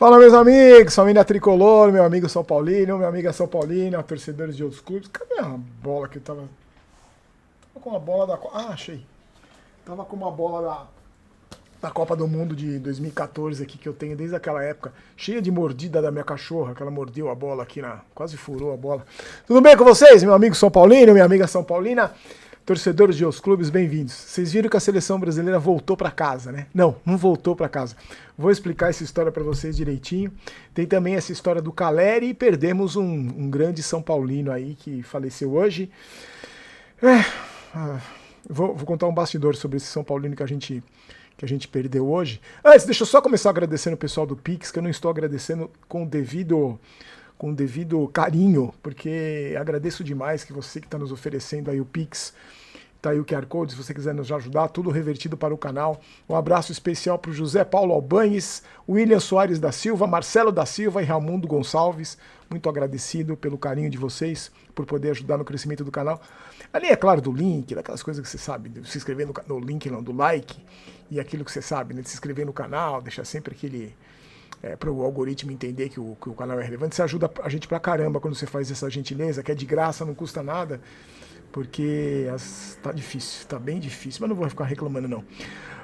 Fala, meus amigos, família tricolor, meu amigo São Paulino, minha amiga São Paulina, torcedores de outros clubes. Cadê a bola que eu tava com a bola da. Ah, achei. Tava com uma bola da Copa do Mundo de 2014 aqui que eu tenho desde aquela época, cheia de mordida da minha cachorra, que ela mordeu a bola aqui quase furou a bola. Tudo bem com vocês, meu amigo São Paulino, minha amiga São Paulina? Torcedores de outros clubes, bem-vindos. Vocês viram que a seleção brasileira voltou para casa, né? Não voltou para casa. Vou explicar essa história para vocês direitinho. Tem também essa história do Caleri e perdemos um grande São Paulino aí que faleceu hoje. Vou contar um bastidor sobre esse São Paulino que a gente perdeu hoje. Antes, deixa eu só começar agradecendo o pessoal do Pix, que eu não estou agradecendo com o devido carinho, porque agradeço demais que você que está nos oferecendo aí o Pix, tá aí o QR Code, se você quiser nos ajudar, tudo revertido para o canal. Um abraço especial para o José Paulo Albanhes, William Soares da Silva, Marcelo da Silva e Raimundo Gonçalves. Muito agradecido pelo carinho de vocês, por poder ajudar no crescimento do canal. Ali é claro do link, daquelas coisas que você sabe, de se inscrever no link, não, do like, e aquilo que você sabe, né, de se inscrever no canal, deixar sempre aquele... para o algoritmo entender que o canal é relevante. Você ajuda a gente pra caramba quando você faz essa gentileza, que é de graça, não custa nada, porque tá difícil, tá bem difícil, mas não vou ficar reclamando não.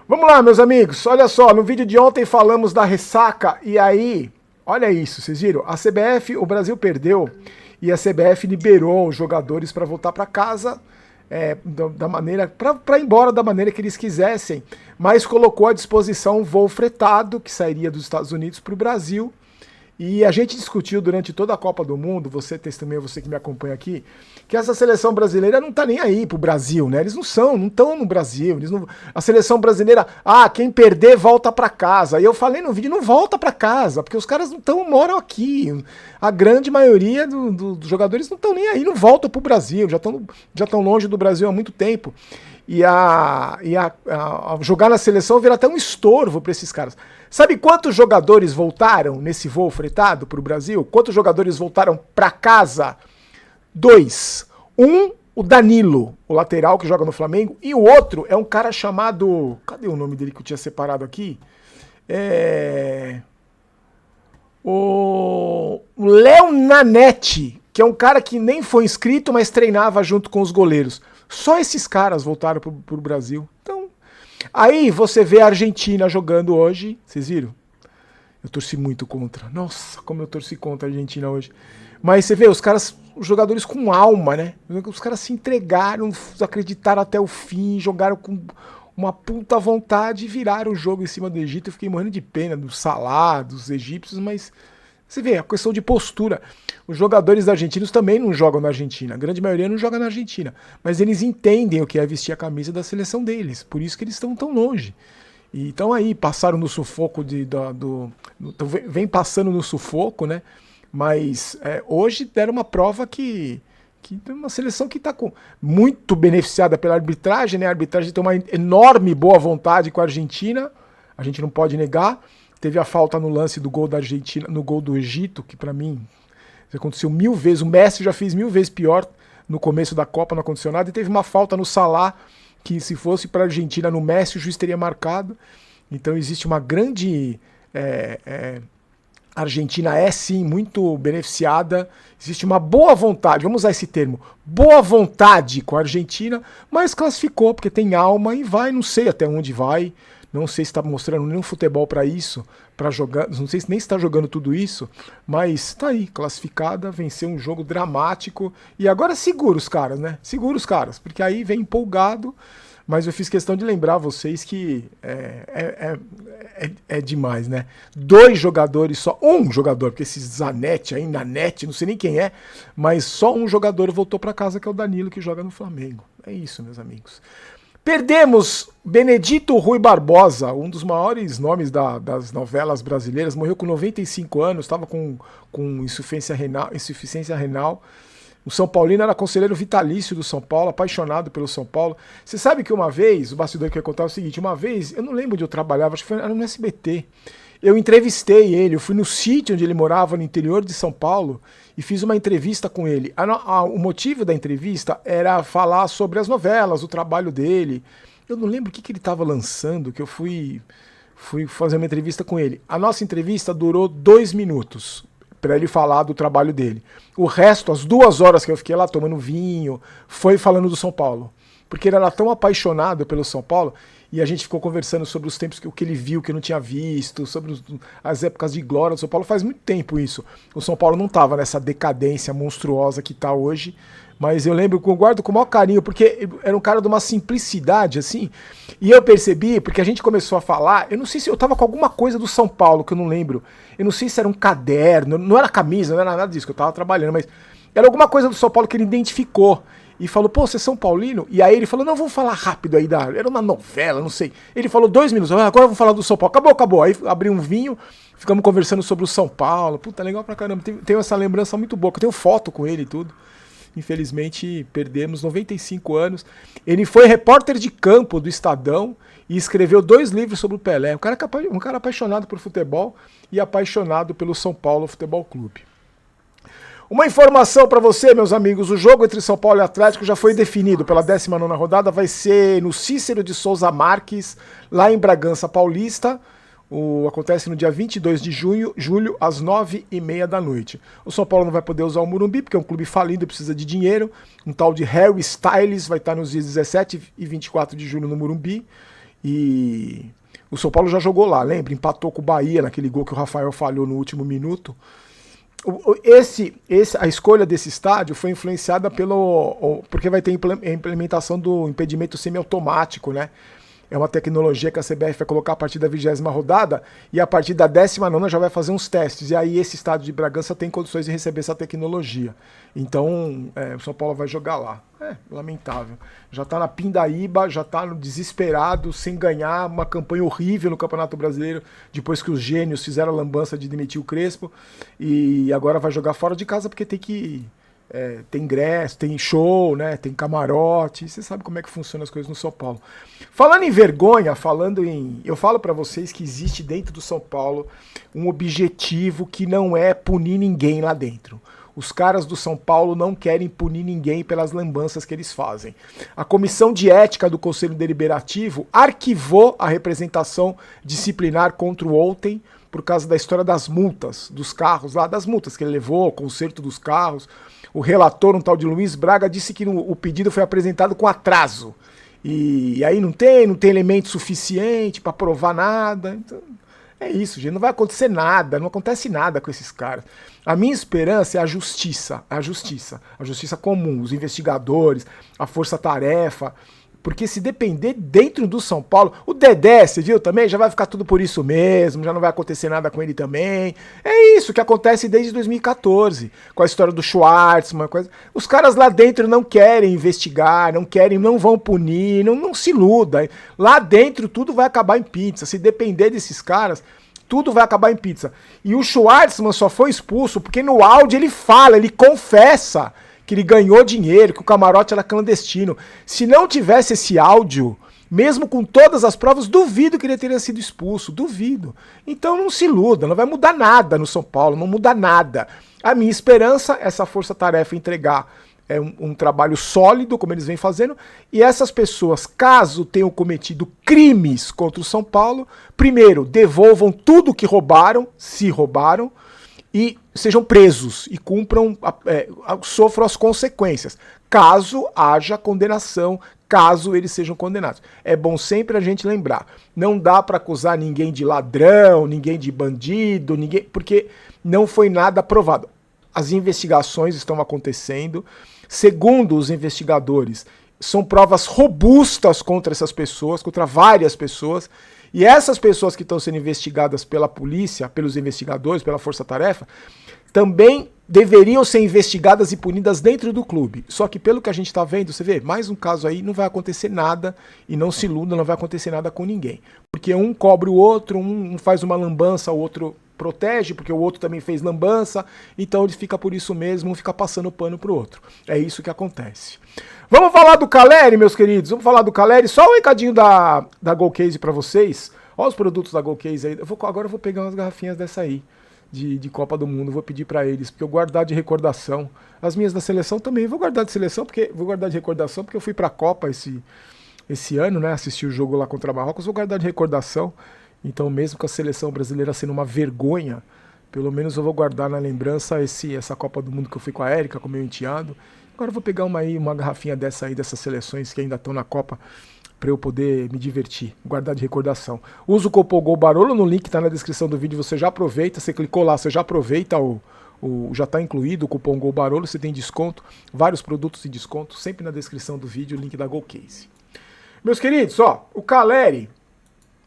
Vamos lá, meus amigos, olha só, no vídeo de ontem falamos da ressaca, e aí, olha isso, vocês viram? A CBF, o Brasil perdeu, e a CBF liberou os jogadores para voltar para casa, da maneira para ir embora da maneira que eles quisessem, mas colocou à disposição um voo fretado que sairia dos Estados Unidos para o Brasil. E a gente discutiu durante toda a Copa do Mundo, você testemunha, você que me acompanha aqui, que essa seleção brasileira não tá nem aí pro Brasil, né? Eles não estão no Brasil, a seleção brasileira, quem perder volta para casa. E eu falei no vídeo, não volta para casa, porque os caras moram aqui. A grande maioria dos jogadores não estão nem aí, não voltam pro Brasil, já estão longe do Brasil há muito tempo. E jogar na seleção vira até um estorvo para esses caras. Sabe quantos jogadores voltaram nesse voo fretado para o Brasil? Quantos jogadores voltaram para casa? 2. O Danilo, o lateral que joga no Flamengo, e o outro é um cara chamado... Cadê o nome dele que eu tinha separado aqui? O Léo Nanete, que é um cara que nem foi inscrito, mas treinava junto com os goleiros. Só esses caras voltaram pro Brasil. Então, aí você vê a Argentina jogando hoje. Vocês viram? Eu torci muito contra. Nossa, como eu torci contra a Argentina hoje. Mas você vê, os jogadores com alma, né? Os caras se entregaram, acreditaram até o fim, jogaram com uma puta vontade e viraram o jogo em cima do Egito. Eu fiquei morrendo de pena do Salah, dos egípcios, mas... Você vê, a questão de postura. Os jogadores argentinos também não jogam na Argentina. A grande maioria não joga na Argentina. Mas eles entendem o que é vestir a camisa da seleção deles. Por isso que eles estão tão longe. E então aí, passaram no sufoco vem passando no sufoco, né? Mas hoje deram uma prova que tem uma seleção que está muito beneficiada pela arbitragem, né? A arbitragem tem uma enorme boa vontade com a Argentina. A gente não pode negar. Teve a falta no lance do gol da Argentina, no gol do Egito, que pra mim aconteceu 1000 vezes. O Messi já fez 1000 vezes pior no começo da Copa, não aconteceu nada. E teve uma falta no Salah, que se fosse pra Argentina no Messi, o juiz teria marcado. Então existe uma grande... A Argentina é sim muito beneficiada. Existe uma boa vontade, vamos usar esse termo, boa vontade com a Argentina, mas classificou porque tem alma e vai, não sei até onde vai. Não sei se está mostrando nenhum futebol para isso, para jogar. Não sei se nem está jogando tudo isso, mas está aí, classificada, venceu um jogo dramático. E agora segura os caras, né? Segura os caras, porque aí vem empolgado. Mas eu fiz questão de lembrar vocês que é demais, né? 2 jogadores só, um jogador, porque esse Zanetti aí, Nanete, não sei nem quem é, mas só um jogador voltou para casa, que é o Danilo, que joga no Flamengo. É isso, meus amigos. Perdemos Benedito Rui Barbosa, um dos maiores nomes das novelas brasileiras, morreu com 95 anos, estava com insuficiência renal. O São Paulino era conselheiro vitalício do São Paulo, apaixonado pelo São Paulo. Você sabe que uma vez, o bastidor que eu ia contar é o seguinte, uma vez, eu não lembro onde eu trabalhava, acho que era no SBT, eu entrevistei ele, eu fui no sítio onde ele morava, no interior de São Paulo, e fiz uma entrevista com ele. O motivo da entrevista era falar sobre as novelas, o trabalho dele. Eu não lembro o que ele estava lançando, que eu fui Fui fazer uma entrevista com ele. A nossa entrevista durou 2 minutos para ele falar do trabalho dele. O resto, as 2 horas que eu fiquei lá tomando vinho, foi falando do São Paulo. Porque ele era tão apaixonado pelo São Paulo, e a gente ficou conversando sobre os tempos que ele viu, que eu não tinha visto, sobre as épocas de glória do São Paulo. Faz muito tempo isso. O São Paulo não estava nessa decadência monstruosa que está hoje, mas eu lembro que eu guardo com o maior carinho, porque era um cara de uma simplicidade, assim, e eu percebi, porque a gente começou a falar, eu não sei se eu tava com alguma coisa do São Paulo, que eu não lembro, eu não sei se era um caderno, não era camisa, não era nada disso, que eu tava trabalhando, mas era alguma coisa do São Paulo que ele identificou, e falou, pô, você é São Paulino? E aí ele falou, não, vamos falar rápido aí, era uma novela, não sei. Ele falou 2 minutos, agora eu vou falar do São Paulo, acabou. Aí abri um vinho, ficamos conversando sobre o São Paulo, puta, legal pra caramba, tenho essa lembrança muito boa, eu tenho foto com ele e tudo. Infelizmente perdemos, 95 anos. Ele foi repórter de campo do Estadão e escreveu 2 livros sobre o Pelé. Um cara apaixonado por futebol e apaixonado pelo São Paulo Futebol Clube. Uma informação para você, meus amigos, o jogo entre São Paulo e Atlético já foi definido pela 19ª rodada, vai ser no Cícero de Souza Marques, lá em Bragança Paulista. Acontece no dia 22 de julho, às 9h30 da noite. O São Paulo não vai poder usar o Morumbi, porque é um clube falido e precisa de dinheiro. Um tal de Harry Styles vai estar nos dias 17 e 24 de julho no Morumbi. E o São Paulo já jogou lá, lembra? Empatou com o Bahia naquele gol que o Rafael falhou no último minuto. A escolha desse estádio foi influenciada porque vai ter a implementação do impedimento semiautomático, né? É uma tecnologia que a CBF vai colocar a partir da 20ª rodada e a partir da 19ª já vai fazer uns testes. E aí esse estádio de Bragança tem condições de receber essa tecnologia. Então o São Paulo vai jogar lá. Lamentável. Já tá na pindaíba, já tá desesperado, sem ganhar, uma campanha horrível no Campeonato Brasileiro, depois que os gênios fizeram a lambança de demitir o Crespo. E agora vai jogar fora de casa porque tem ingresso, tem show, né? Tem camarote, você sabe como é que funcionam as coisas no São Paulo. Falando em vergonha, eu falo pra vocês que existe dentro do São Paulo um objetivo que não é punir ninguém lá dentro. Os caras do São Paulo não querem punir ninguém pelas lambanças que eles fazem. A Comissão de Ética do Conselho Deliberativo arquivou a representação disciplinar contra o Ontem por causa da história das multas, dos carros lá, das multas que ele levou, conserto dos carros. O relator, um tal de Luiz Braga, disse que o pedido foi apresentado com atraso. E aí não tem elemento suficiente para provar nada. Então, é isso, gente. Não vai acontecer nada, não acontece nada com esses caras. A minha esperança é a justiça comum, os investigadores, a força-tarefa. Porque se depender dentro do São Paulo, o Dedé, você viu também, já vai ficar tudo por isso mesmo, já não vai acontecer nada com ele também. É isso que acontece desde 2014, com a história do Schwartzman. Os caras lá dentro não querem investigar, não vão punir, não se iluda. Lá dentro tudo vai acabar em pizza. Se depender desses caras, tudo vai acabar em pizza. E o Schwartzman só foi expulso porque no áudio ele fala, ele confessa que ele ganhou dinheiro, que o camarote era clandestino. Se não tivesse esse áudio, mesmo com todas as provas, duvido que ele teria sido expulso, duvido. Então não se iluda, não vai mudar nada no São Paulo, não muda nada. A minha esperança é essa força-tarefa entregar um trabalho sólido, como eles vêm fazendo, e essas pessoas, caso tenham cometido crimes contra o São Paulo, primeiro, devolvam tudo que roubaram, se roubaram, e sejam presos e sofram as consequências, caso haja condenação, caso eles sejam condenados. É bom sempre a gente lembrar, não dá para acusar ninguém de ladrão, ninguém de bandido, porque não foi nada provado. As investigações estão acontecendo, segundo os investigadores, são provas robustas contra essas pessoas, contra várias pessoas. E essas pessoas que estão sendo investigadas pela polícia, pelos investigadores, pela força-tarefa, também deveriam ser investigadas e punidas dentro do clube. Só que pelo que a gente está vendo, você vê, mais um caso aí, não vai acontecer nada, e não se iluda, não vai acontecer nada com ninguém. Porque um cobre o outro, um faz uma lambança, o outro protege, porque o outro também fez lambança, então ele fica por isso mesmo, um fica passando pano pro outro. É isso que acontece. Vamos falar do Caleri, meus queridos, vamos falar do Caleri, só um recadinho da Golcase para vocês. Olha os produtos da Golcase aí, agora eu vou pegar umas garrafinhas dessa aí, de Copa do Mundo, vou pedir para eles, porque eu guardar de recordação. As minhas da seleção também, vou guardar de recordação, porque eu fui pra Copa esse ano, né, assisti o jogo lá contra Marrocos, vou guardar de recordação. Então, mesmo com a seleção brasileira sendo uma vergonha, pelo menos eu vou guardar na lembrança essa Copa do Mundo que eu fui com a Érica, com o meu enteado. Agora eu vou pegar uma garrafinha dessa aí, dessas seleções que ainda estão na Copa, para eu poder me divertir, guardar de recordação. Usa o cupom GOLBAROLO no link que está na descrição do vídeo, você já aproveita, você clicou lá, você já aproveita já está incluído o cupom GOLBAROLO, você tem desconto, vários produtos em desconto, sempre na descrição do vídeo, o link da GoCase. Meus queridos, ó, o Caleri,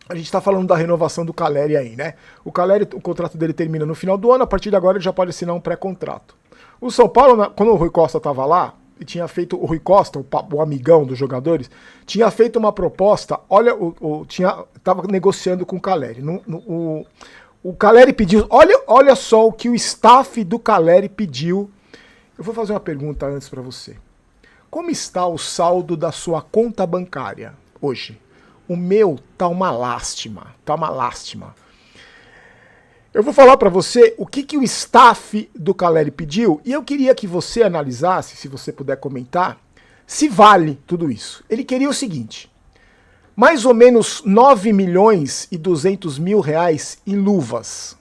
a gente está falando da renovação do Caleri aí, né? O Caleri, o contrato dele termina no final do ano, a partir de agora ele já pode assinar um pré-contrato. O São Paulo, quando o Rui Costa estava lá, e tinha feito, o Rui Costa, o amigão dos jogadores, tinha feito uma proposta, olha, estava negociando com o Caleri. O Caleri pediu, olha só o que o staff do Caleri pediu. Eu vou fazer uma pergunta antes para você. Como está o saldo da sua conta bancária hoje? O meu tá uma lástima, Eu vou falar para você o que o staff do Caleri pediu e eu queria que você analisasse, se você puder comentar, se vale tudo isso. Ele queria o seguinte, mais ou menos 9 milhões e 200 mil reais em luvas,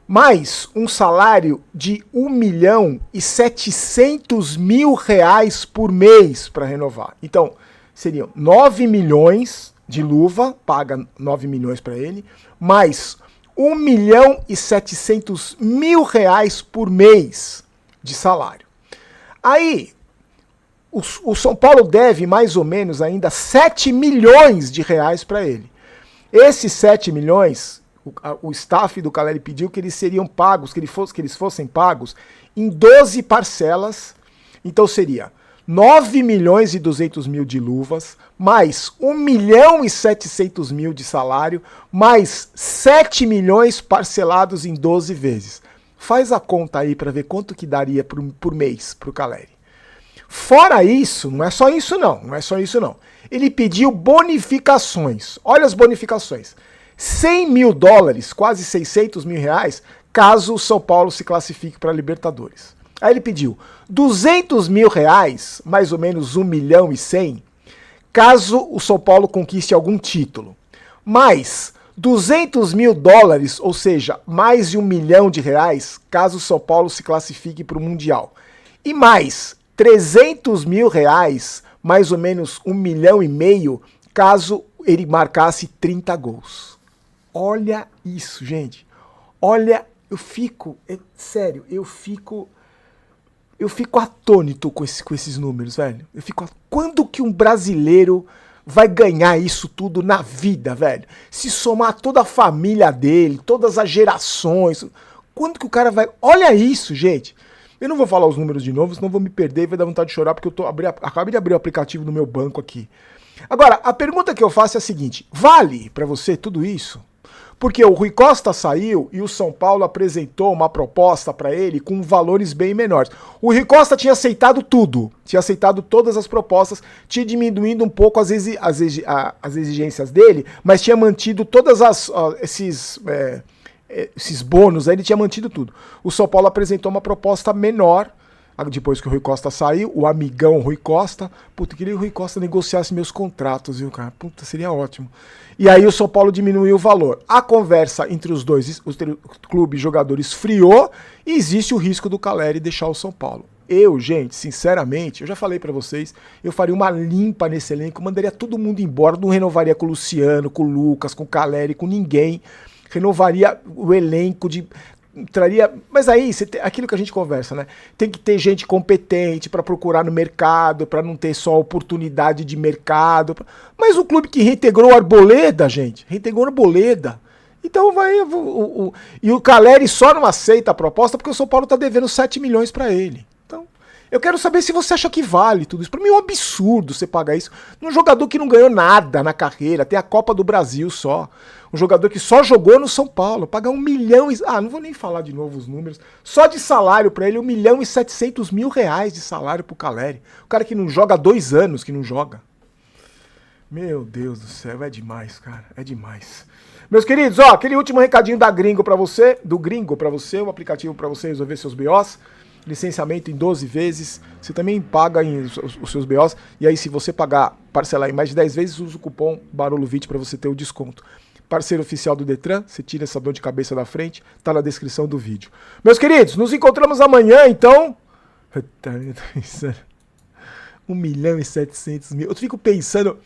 mais um salário de 1 milhão e 700 mil reais por mês para renovar. Então, seriam 9 milhões de luva, paga 9 milhões para ele, mais 1 milhão e 700 mil reais por mês de salário. Aí, o São Paulo deve mais ou menos ainda 7 milhões de reais para ele. Esses 7 milhões, o staff do Caleri pediu que eles seriam pagos, que eles fossem pagos em 12 parcelas. Então seria 9 milhões e 200 mil de luvas, mais 1 milhão e 700 mil de salário, mais 7 milhões parcelados em 12 vezes. Faz a conta aí para ver quanto que daria por mês para o Caleri. Fora isso, não é só isso não. Ele pediu bonificações. Olha as bonificações. 100 mil dólares, quase 600 mil reais, caso o São Paulo se classifique para a Libertadores. Aí ele pediu 200 mil reais, mais ou menos 1 milhão e 100, caso o São Paulo conquiste algum título. Mais 200 mil dólares, ou seja, mais de 1 milhão de reais, caso o São Paulo se classifique para o Mundial. E mais 300 mil reais, mais ou menos 1 milhão e meio, caso ele marcasse 30 gols. Olha isso, gente. Olha, sério, eu fico atônito com esses números, velho. Quando que um brasileiro vai ganhar isso tudo na vida, velho? Se somar toda a família dele, todas as gerações, quando que o cara vai... Olha isso, gente. Eu não vou falar os números de novo, senão vou me perder e vai dar vontade de chorar, porque acabei de abrir o aplicativo do meu banco aqui. Agora, a pergunta que eu faço é a seguinte, vale pra você tudo isso? Porque o Rui Costa saiu e o São Paulo apresentou uma proposta para ele com valores bem menores. O Rui Costa tinha aceitado tudo, tinha aceitado todas as propostas, tinha diminuído um pouco as exigências dele, mas tinha mantido todas esses bônus, aí ele tinha mantido tudo. O São Paulo apresentou uma proposta menor, depois que o Rui Costa saiu, o amigão Rui Costa, puta, queria que o Rui Costa negociasse meus contratos, viu, cara? Puta, seria ótimo. E aí o São Paulo diminuiu o valor. A conversa entre os dois, os clubes jogadores esfriou e existe o risco do Caleri deixar o São Paulo. Eu, gente, sinceramente, eu já falei pra vocês, eu faria uma limpa nesse elenco, mandaria todo mundo embora, não renovaria com o Luciano, com o Lucas, com o Caleri, com ninguém. Renovaria o elenco traria, mas aí aquilo que a gente conversa, né? Tem que ter gente competente para procurar no mercado, para não ter só oportunidade de mercado. Mas o clube que reintegrou o Arboleda, gente, reintegrou o Arboleda. Então e o Caleri só não aceita a proposta porque o São Paulo tá devendo 7 milhões para ele. Então, eu quero saber se você acha que vale tudo isso. Para mim é um absurdo você pagar isso num jogador que não ganhou nada na carreira, tem a Copa do Brasil só. Um jogador que só jogou no São Paulo, pagar 1 milhão e... não vou nem falar de novo os números. Só de salário pra ele, 1 milhão e 700 mil reais de salário pro Caleri. O cara que não joga há 2 anos, que não joga. Meu Deus do céu, é demais, cara, é demais. Meus queridos, ó, aquele último recadinho da Gringo pra você, do Gringo pra você, o aplicativo pra você resolver seus BOs. Licenciamento em 12 vezes, você também paga os seus BOs. E aí, se você parcelar em mais de 10 vezes, usa o cupom BAROLOVIT pra você ter o desconto. parceiro oficial do Detran, você tira essa dor de cabeça da frente, tá na descrição do vídeo. Meus queridos, nos encontramos amanhã, então... 1.700.000. Eu fico pensando,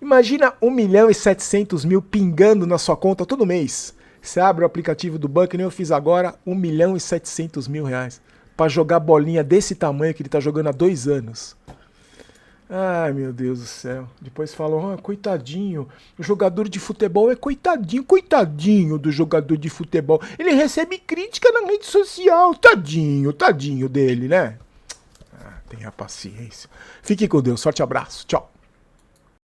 imagina 1.700.000 pingando na sua conta todo mês. Você abre o aplicativo do banco, que nem eu fiz agora, 1.700.000 reais. Pra jogar bolinha desse tamanho que ele tá jogando há 2 anos. Ai, meu Deus do céu. Depois falam, coitadinho, o jogador de futebol é coitadinho do jogador de futebol. Ele recebe crítica na rede social, tadinho dele, né? Tenha paciência. Fique com Deus, forte abraço, tchau.